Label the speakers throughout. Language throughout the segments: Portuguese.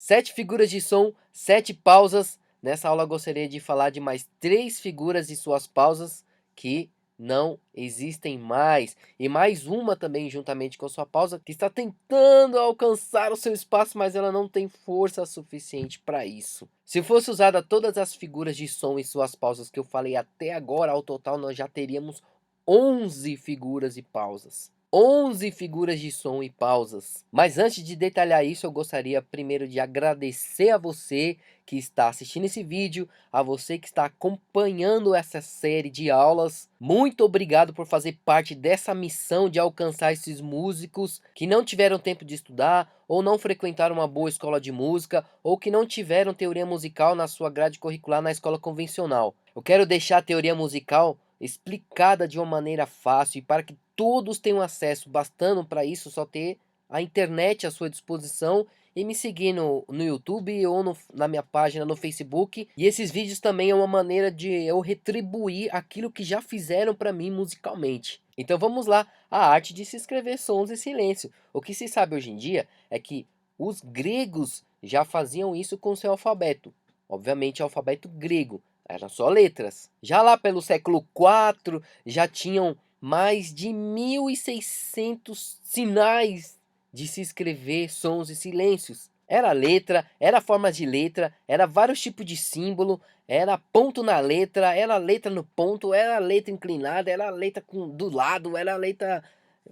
Speaker 1: 7 figuras de som, 7 pausas. Nessa aula eu gostaria de falar de mais 3 figuras e suas pausas que não existem mais. E mais uma também juntamente com sua pausa que está tentando alcançar o seu espaço, mas ela não tem força suficiente para isso. Se fosse usada todas as figuras de som e suas pausas que eu falei até agora, ao total nós já teríamos 11 figuras e pausas. 11 figuras de som e pausas. Mas antes de detalhar isso, eu gostaria primeiro de agradecer a você que está assistindo esse vídeo, a você que está acompanhando essa série de aulas. Muito obrigado por fazer parte dessa missão de alcançar esses músicos que não tiveram tempo de estudar, ou não frequentaram uma boa escola de música, ou que não tiveram teoria musical na sua grade curricular na escola convencional. Eu quero deixar a teoria musical explicada de uma maneira fácil e para que todos tenham acesso, bastando para isso só ter a internet à sua disposição e me seguir no YouTube ou na minha página no Facebook. E esses vídeos também é uma maneira de eu retribuir aquilo que já fizeram para mim musicalmente. Então vamos lá, a arte de se escrever sons em silêncio. O que se sabe hoje em dia é que os gregos já faziam isso com seu alfabeto. Obviamente alfabeto grego, eram só letras. Já lá pelo século IV já tinham mais de 1.600 sinais de se escrever sons e silêncios. Era letra, era forma de letra, era vários tipos de símbolo, era ponto na letra, era letra no ponto, era letra inclinada, era letra do lado, era letra...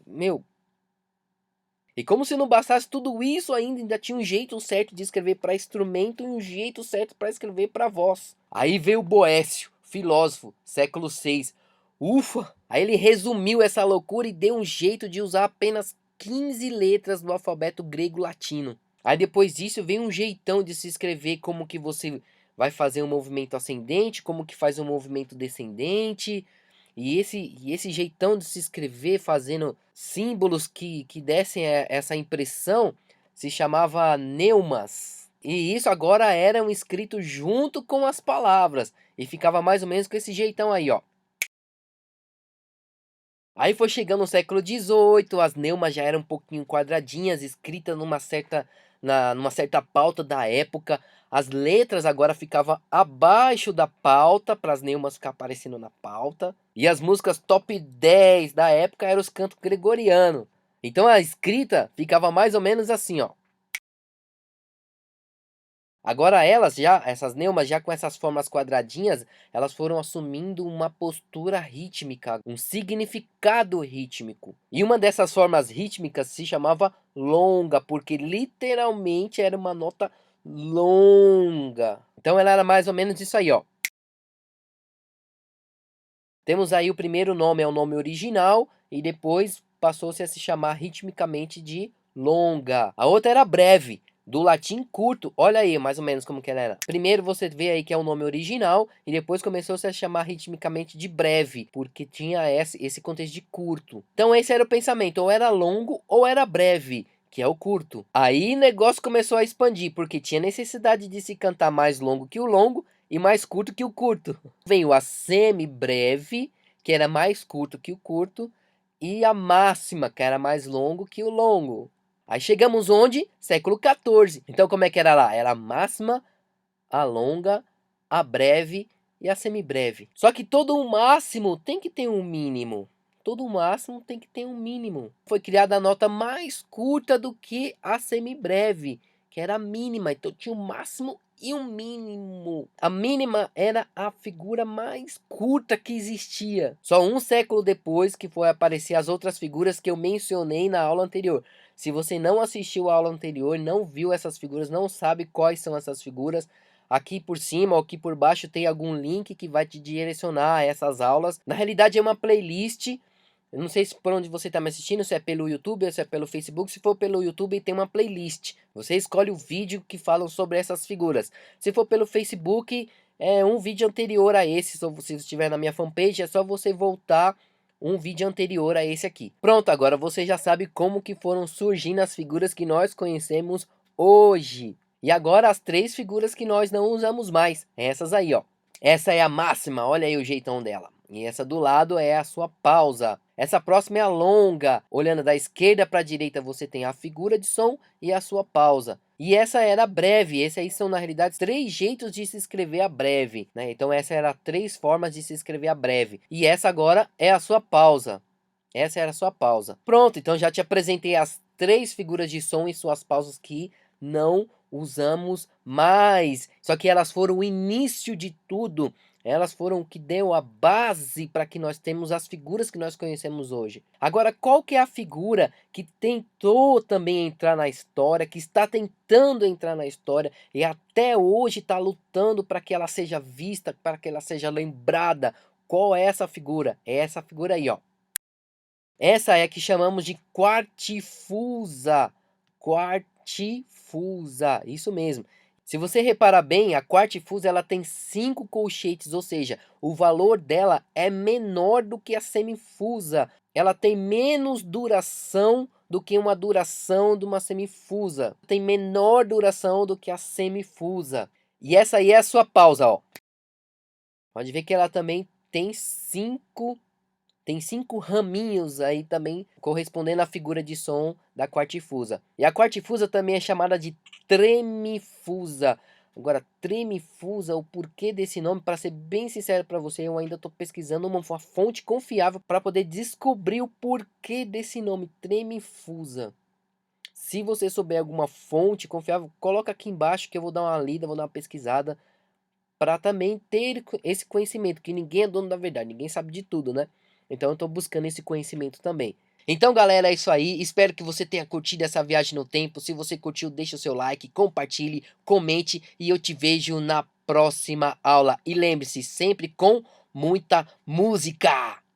Speaker 1: Meu... E como se não bastasse tudo isso ainda tinha um jeito certo de escrever para instrumento e um jeito certo para escrever para voz. Aí veio Boécio, filósofo, século VI. Ufa! Aí ele resumiu essa loucura e deu um jeito de usar apenas 15 letras do alfabeto grego-latino. Aí depois disso vem um jeitão de se escrever como que você vai fazer um movimento ascendente, como que faz um movimento descendente. E esse jeitão de se escrever fazendo símbolos que dessem essa impressão se chamava neumas. E isso agora era um escrito junto com as palavras. E ficava mais ou menos com esse jeitão aí, ó. Aí foi chegando no século XVIII, as neumas já eram um pouquinho quadradinhas, escritas numa certa pauta da época. As letras agora ficavam abaixo da pauta, para as neumas ficar aparecendo na pauta. E as músicas top 10 da época eram os cantos gregorianos. Então a escrita ficava mais ou menos assim, ó. Agora essas neumas, já com essas formas quadradinhas, elas foram assumindo uma postura rítmica, um significado rítmico. E uma dessas formas rítmicas se chamava longa, porque literalmente era uma nota longa. Então ela era mais ou menos isso aí, ó. Temos aí o primeiro nome, é o nome original, e depois passou-se a se chamar ritmicamente de longa. A outra era breve, do latim curto. Olha aí, mais ou menos como que ela era. Primeiro você vê aí que é o nome original, e depois começou-se a chamar ritmicamente de breve, porque tinha esse contexto de curto. Então esse era o pensamento, ou era longo ou era breve, que é o curto. Aí o negócio começou a expandir, porque tinha necessidade de se cantar mais longo que o longo, e mais curto que o curto. Veio a semi-breve, que era mais curto que o curto, e a máxima, que era mais longo que o longo. Aí chegamos onde? Século XIV. Então como é que era lá? Era a máxima, a longa, a breve e a semi-breve. Só que todo o máximo tem que ter um mínimo. Todo o máximo tem que ter um mínimo. Foi criada a nota mais curta do que a semi-breve, que era a mínima. Então tinha o máximo e um mínimo. A mínima era a figura mais curta que existia. Só um século depois que foi aparecer as outras figuras que eu mencionei na aula anterior. Se você não assistiu a aula anterior, não viu essas figuras, não sabe quais são essas figuras, aqui por cima ou aqui por baixo tem algum link que vai te direcionar a essas aulas. Na realidade é uma playlist. Eu não sei se por onde você está me assistindo, se é pelo YouTube ou se é pelo Facebook. Se for pelo YouTube, tem uma playlist. Você escolhe o vídeo que falam sobre essas figuras. Se for pelo Facebook, é um vídeo anterior a esse. Se você estiver na minha fanpage, é só você voltar um vídeo anterior a esse aqui. Pronto, agora você já sabe como que foram surgindo as figuras que nós conhecemos hoje. E agora as 3 figuras que nós não usamos mais. Essas aí, ó. Essa é a máxima, olha aí o jeitão dela. E essa do lado é a sua pausa. Essa próxima é a longa. Olhando da esquerda para a direita, você tem a figura de som e a sua pausa. E essa era a breve. Esses aí são, na realidade, 3 jeitos de se escrever a breve, né? Então, essa era 3 formas de se escrever a breve. E essa agora é a sua pausa. Essa era a sua pausa. Pronto, então já te apresentei as 3 figuras de som e suas pausas que não usamos mais. Só que elas foram o início de tudo. Elas foram o que deu a base para que nós temos as figuras que nós conhecemos hoje. Agora, qual que é a figura que tentou também entrar na história, que está tentando entrar na história e até hoje está lutando para que ela seja vista, para que ela seja lembrada? Qual é essa figura? É essa figura aí, ó. Essa é a que chamamos de quartifusa. Quartifusa, isso mesmo. Se você reparar bem, a quartifusa ela tem 5 colchetes, ou seja, o valor dela é menor do que a semifusa. Ela tem menos duração do que uma duração de uma semifusa. Tem menor duração do que a semifusa. E essa aí é a sua pausa, ó. Pode ver que ela também tem 5 raminhos aí também correspondendo à figura de som da quartifusa. E a quartifusa também é chamada de tremifusa. Agora, tremifusa, o porquê desse nome, para ser bem sincero para você, eu ainda estou pesquisando uma fonte confiável para poder descobrir o porquê desse nome, tremifusa. Se você souber alguma fonte confiável, coloca aqui embaixo que eu vou dar uma lida, vou dar uma pesquisada para também ter esse conhecimento, que ninguém é dono da verdade, ninguém sabe de tudo, né? Então eu estou buscando esse conhecimento também. Então, galera, é isso aí. Espero que você tenha curtido essa viagem no tempo. Se você curtiu, deixa o seu like, compartilhe, comente e eu te vejo na próxima aula. E lembre-se, sempre com muita música!